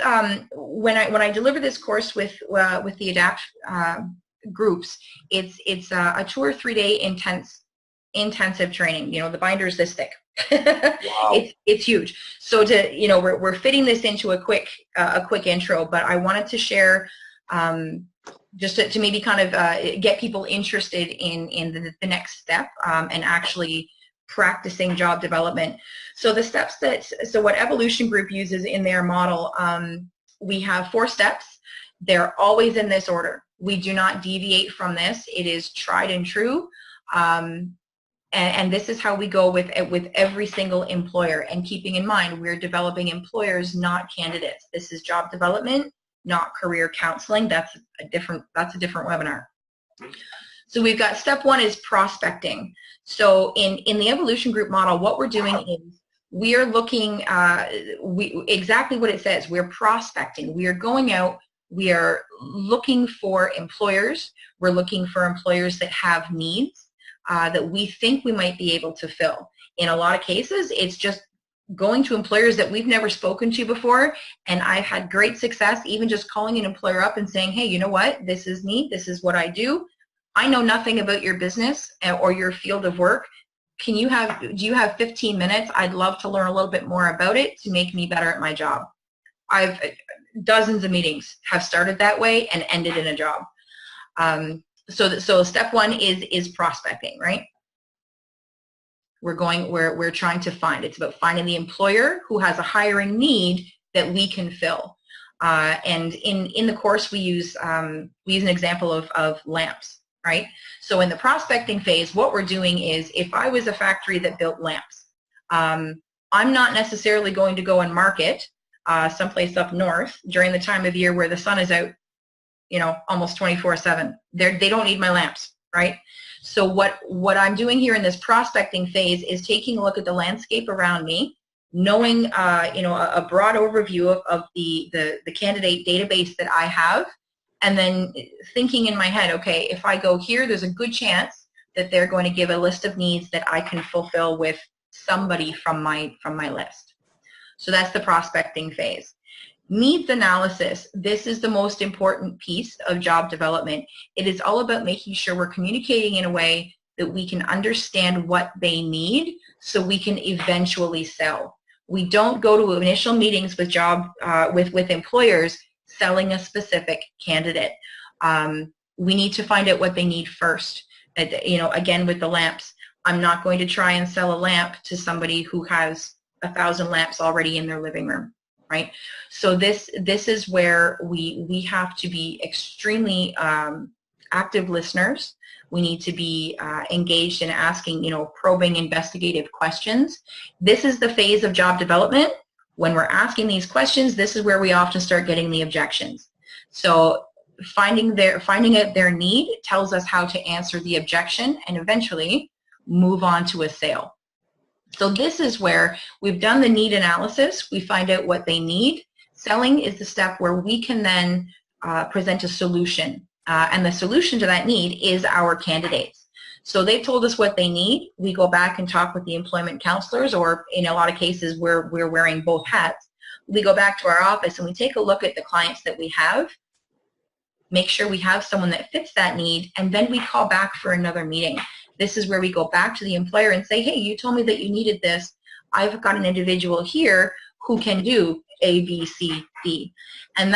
when I deliver this course with the ADAPT groups, it's a 2 or 3 day intensive training. You know, the binder is this thick. Wow. It's huge. So you know, we're fitting this into a quick intro, but I wanted to share just to maybe kind of get people interested in the next step and actually practicing job development. So the steps so what Evolution Group uses in their model, we have 4 steps. They're always in this order. We do not deviate from this. It is tried and true. And this is how we go with every single employer. And keeping in mind, we're developing employers, not candidates. This is job development, not career counseling. That's a different webinar. So we've got step one is prospecting. So in the evolution group model, what we're doing is we are looking, exactly what it says, we're prospecting. We are going out, we are looking for employers. We're looking for employers that have needs that we think we might be able to fill. In a lot of cases, it's just going to employers that we've never spoken to before, and I've had great success even just calling an employer up and saying, hey, you know what, this is me, this is what I do. I know nothing about your business or your field of work. Do you have 15 minutes? I'd love to learn a little bit more about it to make me better at my job. Dozens of meetings have started that way and ended in a job. So step one is prospecting, right? We're trying to find. It's about finding the employer who has a hiring need that we can fill. And in the course we use an example of lamps, right? So in the prospecting phase, what we're doing is, if I was a factory that built lamps, I'm not necessarily going to go and market someplace up north during the time of year where the sun is out, almost 24/7. They don't need my lamps, right? So what I'm doing here in this prospecting phase is taking a look at the landscape around me, knowing a broad overview of the candidate database that I have, and then thinking in my head, okay, if I go here, there's a good chance that they're going to give a list of needs that I can fulfill with somebody from my list. So that's the prospecting phase. Needs analysis. This is the most important piece of job development. It is all about making sure we're communicating in a way that we can understand what they need so we can eventually sell. We don't go to initial meetings with with employers selling a specific candidate. We need to find out what they need first. Again, with the lamps, I'm not going to try and sell a lamp to somebody who has 1,000 lamps already in their living room, right? So this is where we have to be extremely active listeners. We need to be engaged in asking, probing, investigative questions. This is the phase of job development. When we're asking these questions, this is where we often start getting the objections. So finding out their need tells us how to answer the objection and eventually move on to a sale. So this is where we've done the need analysis. We find out what they need. Selling is the step where we can then present a solution. And the solution to that need is our candidates. So they've told us what they need. We go back and talk with the employment counselors, or in a lot of cases we're wearing both hats. We go back to our office and we take a look at the clients that we have, make sure we have someone that fits that need, and then we call back for another meeting. This is where we go back to the employer and say, hey, you told me that you needed this. I've got an individual here who can do A, B, C, D. And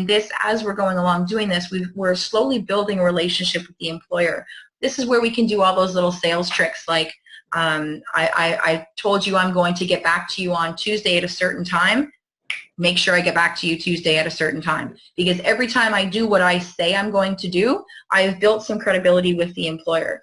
this, as we're going along doing this, we're slowly building a relationship with the employer. This is where we can do all those little sales tricks, like I told you I'm going to get back to you on Tuesday at a certain time. Make sure I get back to you Tuesday at a certain time. Because every time I do what I say I'm going to do, I've built some credibility with the employer.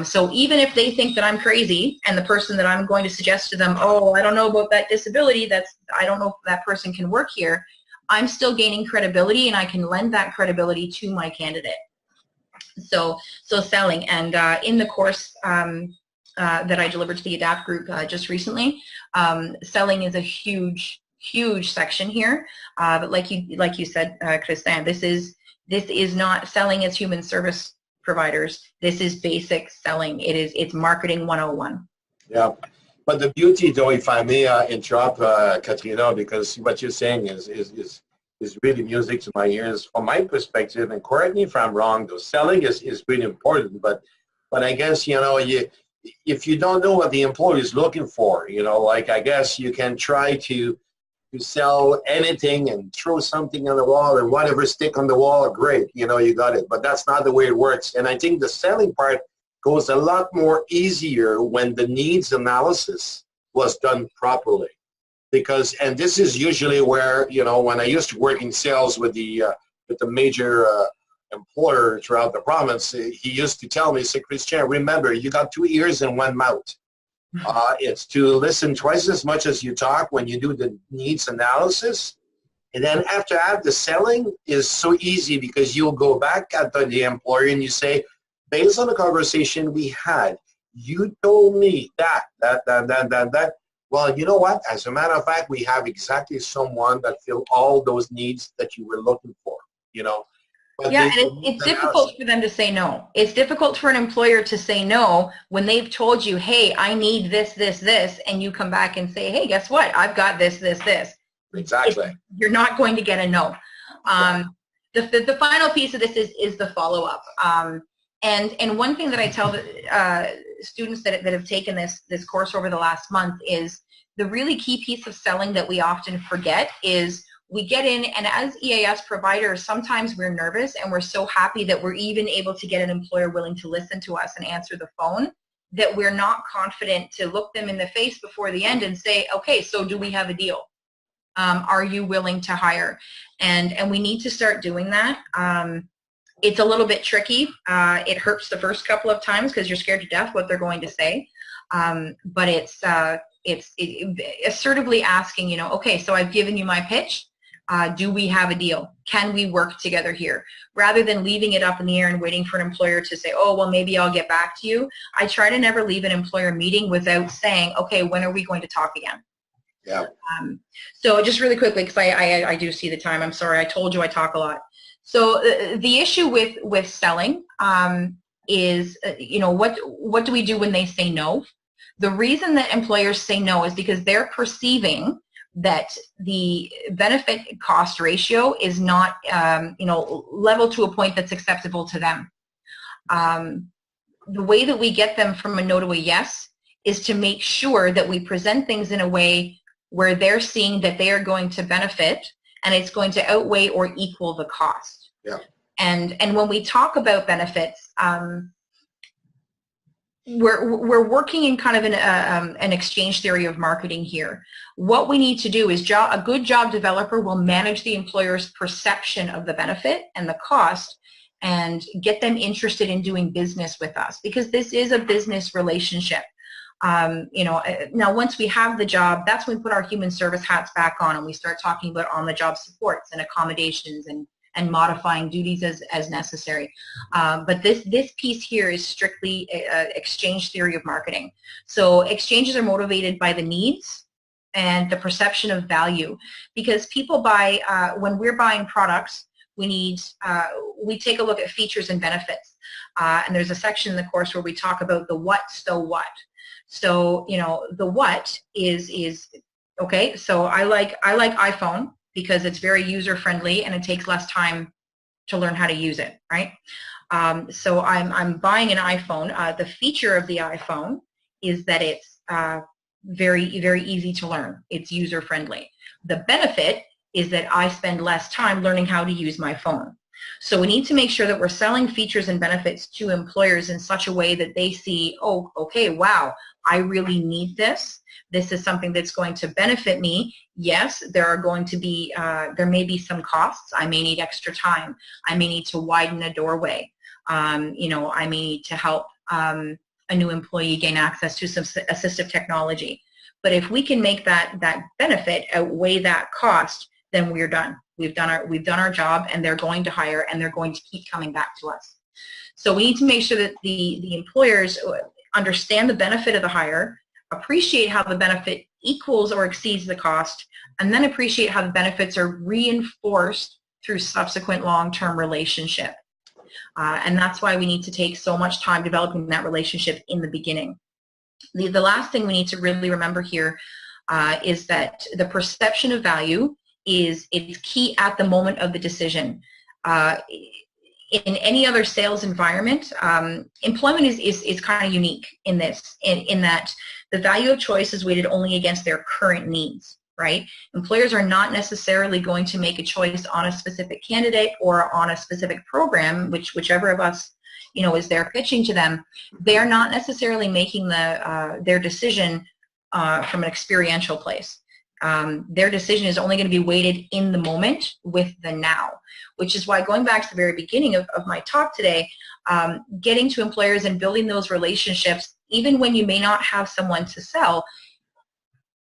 So even if they think that I'm crazy and the person that I'm going to suggest to them, oh, I don't know about that disability, I don't know if that person can work here, I'm still gaining credibility and I can lend that credibility to my candidate. So selling, and in the course that I delivered to the ADAPT group just recently, selling is a huge section here. But like you said, Christine, this is not selling as human service providers. This is basic selling. It's marketing 101. Yeah, but the beauty, though, if I may interrupt, Catrina, because what you're saying is really music to my ears. From my perspective, and correct me if I'm wrong, though, selling is really important. But I guess if you don't know what the employee is looking for, like I guess you can try to sell anything and throw something on the wall and whatever stick on the wall, great, you got it. But that's not the way it works. And I think the selling part goes a lot more easier when the needs analysis was done properly. Because, and this is usually where, when I used to work in sales with the major employer throughout the province, he used to tell me, say, Christian, remember, you got 2 ears and 1 mouth. It's to listen twice as much as you talk when you do the needs analysis. And then after that, the selling is so easy because you'll go back at the employer and you say, based on the conversation we had, you told me that. Well, you know what? As a matter of fact, we have exactly someone that fill all those needs that you were looking for, you know. But yeah, and it's difficult for them to say no. It's difficult for an employer to say no when they've told you, hey, I need this, this, this, and you come back and say, hey, guess what? I've got this, this, this. Exactly. You're not going to get a no. The final piece of this is the follow-up. And one thing that I tell the students that have taken this course over the last month is the really key piece of selling that we often forget is we get in, and as EAS providers, sometimes we're nervous and we're so happy that we're even able to get an employer willing to listen to us and answer the phone that we're not confident to look them in the face before the end and say, okay, so do we have a deal? Are you willing to hire? And we need to start doing that. It's a little bit tricky. It hurts the first couple of times because you're scared to death what they're going to say. But it's assertively asking, you know, okay, so I've given you my pitch. Do we have a deal? Can we work together here? Rather than leaving it up in the air and waiting for an employer to say, oh, well, maybe I'll get back to you. I try to never leave an employer meeting without saying, okay, when are we going to talk again? Yeah. So just really quickly, because I do see the time. I'm sorry. I told you I talk a lot. So the issue with selling is, you know, what do we do when they say no? The reason that employers say no is because they're perceiving that the benefit cost ratio is not, you know, level to a point that's acceptable to them. The way that we get them from a no to a yes is to make sure that we present things in a way where they're seeing that they are going to benefit and it's going to outweigh or equal the cost. Yeah. And when we talk about benefits, we're working in kind of an exchange theory of marketing here. What we need to do is a good job developer will manage the employer's perception of the benefit and the cost and get them interested in doing business with us, because this is a business relationship. You know, now once we have the job, that's when we put our human service hats back on and we start talking about on-the-job supports and accommodations and modifying duties as necessary. But this piece here is strictly exchange theory of marketing. So exchanges are motivated by the needs and the perception of value, because people buy, when we're buying products, we take a look at features and benefits. And there's a section in the course where we talk about the what, so what. So, you know, the what is okay, so I like iPhone because it's very user-friendly and it takes less time to learn how to use it, right? So I'm buying an iPhone. The feature of the iPhone is that it's very, very easy to learn. It's user-friendly. The benefit is that I spend less time learning how to use my phone. So we need to make sure that we're selling features and benefits to employers in such a way that they see, oh, okay, wow, I really need this. This is something that's going to benefit me. Yes, there are going to be, there may be some costs. I may need extra time. I may need to widen a doorway. You know, I may need to help a new employee gain access to some assistive technology. But if we can make that benefit outweigh that cost, then we're done. We've done our job, and they're going to hire, and they're going to keep coming back to us. So we need to make sure that the employers understand the benefit of the hire, appreciate how the benefit equals or exceeds the cost, and then appreciate how the benefits are reinforced through subsequent long-term relationship. And that's why we need to take so much time developing that relationship in the beginning. The last thing we need to really remember here is that the perception of value it's key at the moment of the decision. In any other sales environment, employment is kind of unique in this, in that the value of choice is weighted only against their current needs, right? Employers are not necessarily going to make a choice on a specific candidate or on a specific program, whichever of us, you know, is there pitching to them. They are not necessarily making their decision from an experiential place. Their decision is only going to be weighted in the moment with the now, which is why, going back to the very beginning of my talk today, getting to employers and building those relationships, even when you may not have someone to sell,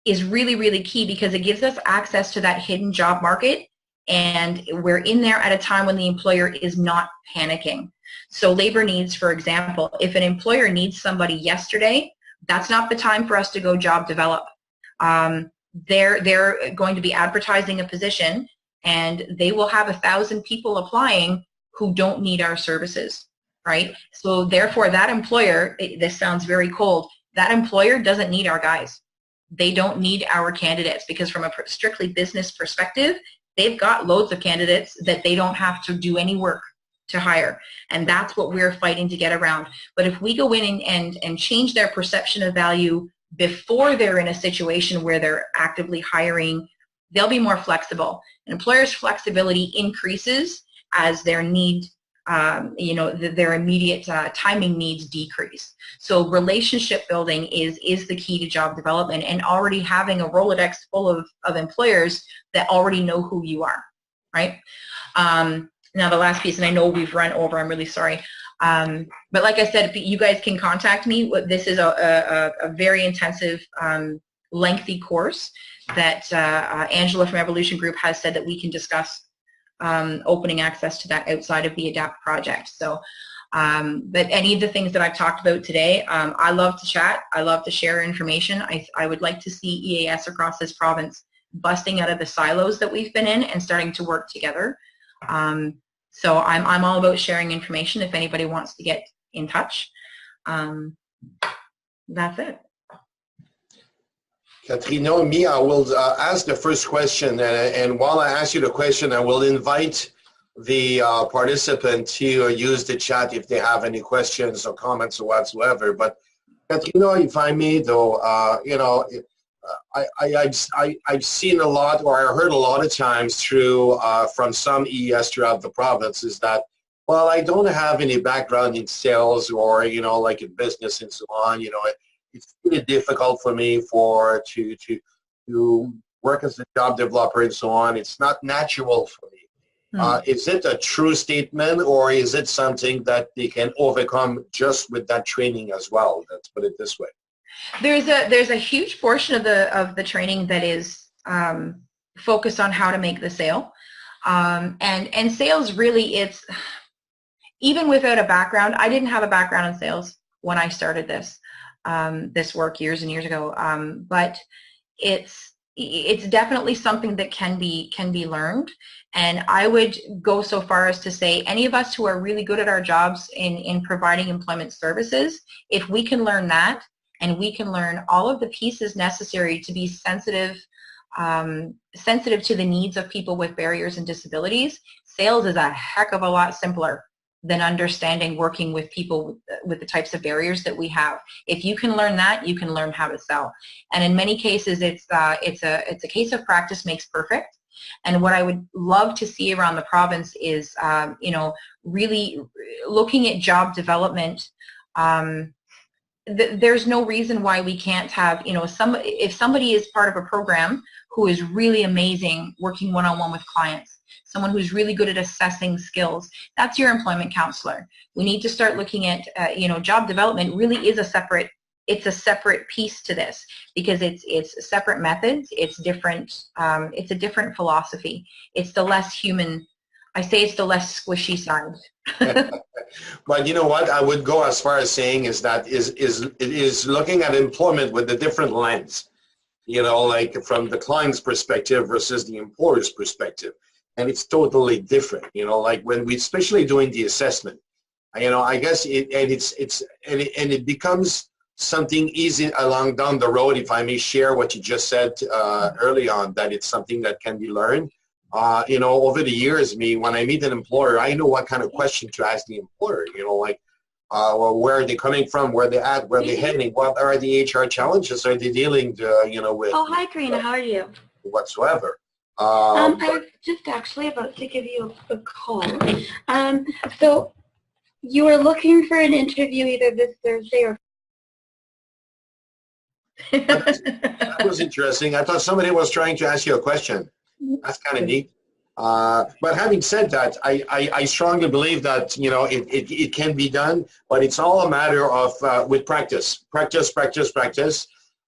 is really, really key, because it gives us access to that hidden job market, and we're in there at a time when the employer is not panicking. So labor needs, for example, if an employer needs somebody yesterday, that's not the time for us to go job develop. They're going to be advertising a position, and they will have 1,000 people applying who don't need our services, right? So therefore, that employer, this sounds very cold, that employer doesn't need our guys. They don't need our candidates, because from a strictly business perspective, they've got loads of candidates that they don't have to do any work to hire. And that's what we're fighting to get around. But if we go in and change their perception of value before they're in a situation where they're actively hiring, they'll be more flexible. An employer's flexibility increases as their need, their immediate timing needs decrease. So relationship building is the key to job development, and already having a Rolodex full of employers that already know who you are, right? Now the last piece, and I know we've run over, I'm really sorry. But like I said, you guys can contact me. This is a very intensive, lengthy course that Angela from Evolution Group has said that we can discuss opening access to that outside of the ADAPT project. So, but any of the things that I've talked about today, I love to chat. I love to share information. I would like to see EAS across this province busting out of the silos that we've been in and starting to work together. So I'm all about sharing information if anybody wants to get in touch. That's it. Catrina, me, I will ask the first question, and while I ask you the question, I will invite the participant to use the chat if they have any questions or comments or whatsoever. But Catrina, if I may, though, I've seen a lot, or I heard a lot of times through from some ES throughout the province, is that, well, I don't have any background in sales or like in business and so on. It's really difficult for me to work as a job developer and so on. It's not natural for me. Is it a true statement, or is it something that they can overcome just with that training as well? Let's put it this way. There's a huge portion of the training that is focused on how to make the sale, and sales really, it's even without a background. I didn't have a background in sales when I started this work years and years ago, but it's definitely something that can be learned. And I would go so far as to say, any of us who are really good at our jobs in providing employment services, if we can learn that, and we can learn all of the pieces necessary to be sensitive to the needs of people with barriers and disabilities, sales is a heck of a lot simpler than understanding working with people with the types of barriers that we have. If you can learn that, you can learn how to sell. And in many cases, it's a case of practice makes perfect. And what I would love to see around the province is, really looking at job development. There's no reason why we can't have, if somebody is part of a program who is really amazing working one-on-one with clients, someone who's really good at assessing skills, that's your employment counselor. We need to start looking at, job development really is a separate piece to this, because it's separate methods, it's different, it's a different philosophy. It's the less human, I say it's the less squishy side. But you know what, I would go as far as saying is that it is looking at employment with a different lens, like from the client's perspective versus the employer's perspective. And it's totally different, like when we, especially doing the assessment, I guess it becomes something easy along down the road, if I may share what you just said early on, that it's something that can be learned. Over the years, when I meet an employer, I know what kind of question to ask the employer, well, where are they coming from, where they're at, where they're heading, what are the HR challenges are they dealing, with. Oh, hi, Karina. How are you? Whatsoever. I was just actually about to give you a call. So you were looking for an interview either this Thursday or That was interesting. I thought somebody was trying to ask you a question. That's kind of neat. But having said that, I strongly believe that, you know, it can be done, but it's all a matter of with practice.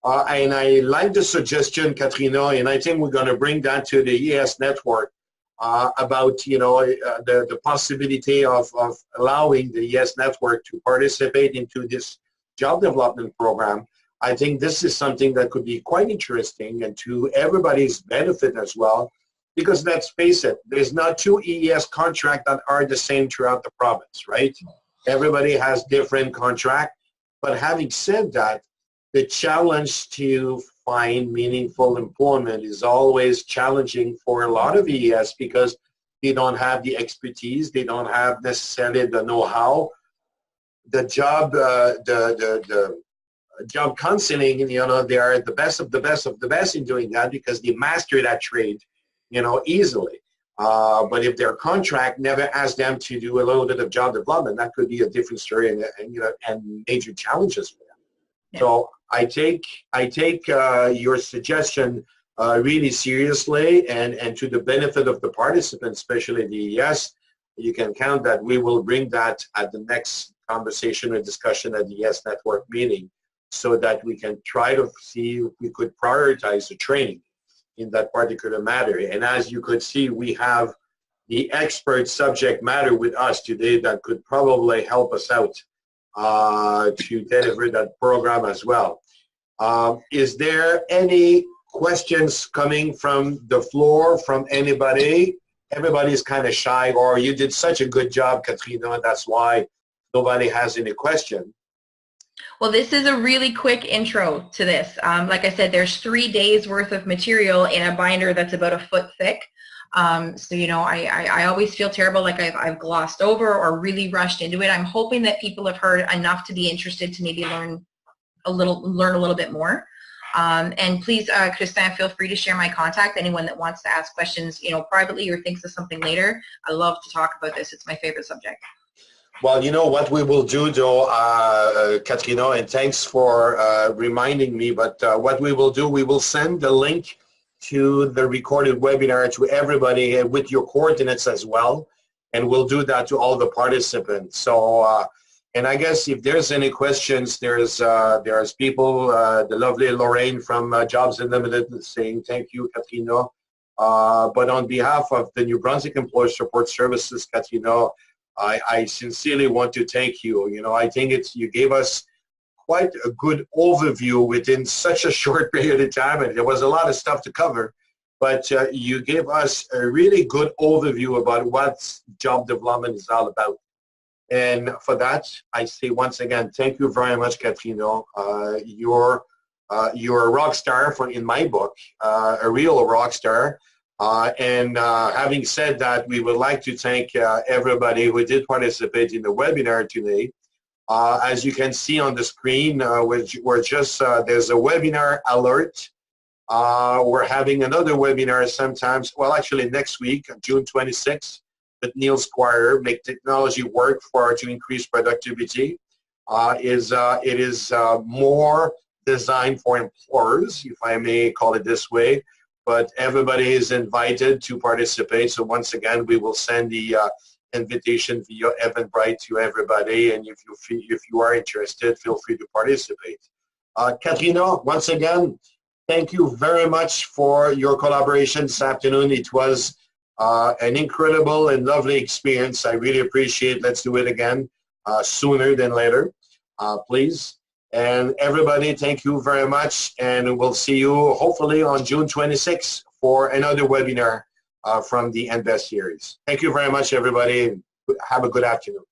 And I like the suggestion, Catrina, and I think we're going to bring that to the ES network about, you know, the possibility of allowing the ES network to participate into this job development program. I think this is something that could be quite interesting and to everybody's benefit as well, because let's face it, there's not two EES contracts that are the same throughout the province, right? Everybody has different contracts. But having said that, the challenge to find meaningful employment is always challenging for a lot of EES because they don't have the expertise, they don't have necessarily the know-how. The job counseling, you know, they are the best of the best of the best in doing that because they master that trade, you know, easily. But if their contract never asks them to do a little bit of job development, that could be a different story and you know, and major challenges for them. Yeah. So I take your suggestion really seriously, and to the benefit of the participants, especially the ES, you can count that we will bring that at the next conversation or discussion at the ES network meeting, so that we can try to see if we could prioritize the training in that particular matter. And as you could see, we have the expert subject matter with us today that could probably help us out to deliver that program as well. Is there any questions coming from the floor from anybody? Everybody's kind of shy, or you did such a good job, Catrina, and that's why nobody has any question. Well, this is a really quick intro to this. Like I said, there's 3 days worth of material in a binder that's about a foot thick. So, you know, I always feel terrible like I've glossed over or really rushed into it. I'm hoping that people have heard enough to be interested to maybe learn a little bit more. And please, Christin, feel free to share my contact. Anyone that wants to ask questions, you know, privately or thinks of something later, I love to talk about this. It's my favorite subject. Well, you know what we will do, though, Catrina, and thanks for reminding me, but what we will do, we will send the link to the recorded webinar to everybody with your coordinates as well, and we'll do that to all the participants. So, and I guess if there's any questions, there's people, the lovely Lorraine from Jobs Unlimited saying thank you, Catrina. But on behalf of the New Brunswick Employer Support Services, Catrina, I sincerely want to thank you. You know, I think you gave us quite a good overview within such a short period of time, and there was a lot of stuff to cover, but you gave us a really good overview about what job development is all about. And for that, I say once again, thank you very much, Catrina. You're a rock star in my book, a real rock star. Having said that, we would like to thank everybody who did participate in the webinar today. As you can see on the screen, we're just, there's a webinar alert. We're having another webinar sometimes, well, actually next week, June 26th, with Neil Squire, Make Technology Work to increase productivity. It is more designed for employers, if I may call it this way. But everybody is invited to participate. So once again, we will send the invitation via Eventbrite to everybody. And if you are interested, feel free to participate. Catrina, once again, thank you very much for your collaboration this afternoon. It was an incredible and lovely experience. I really appreciate it. Let's do it again sooner than later, please. And everybody, thank you very much, and we'll see you hopefully on June 26th for another webinar from the NBESS series. Thank you very much, everybody, and have a good afternoon.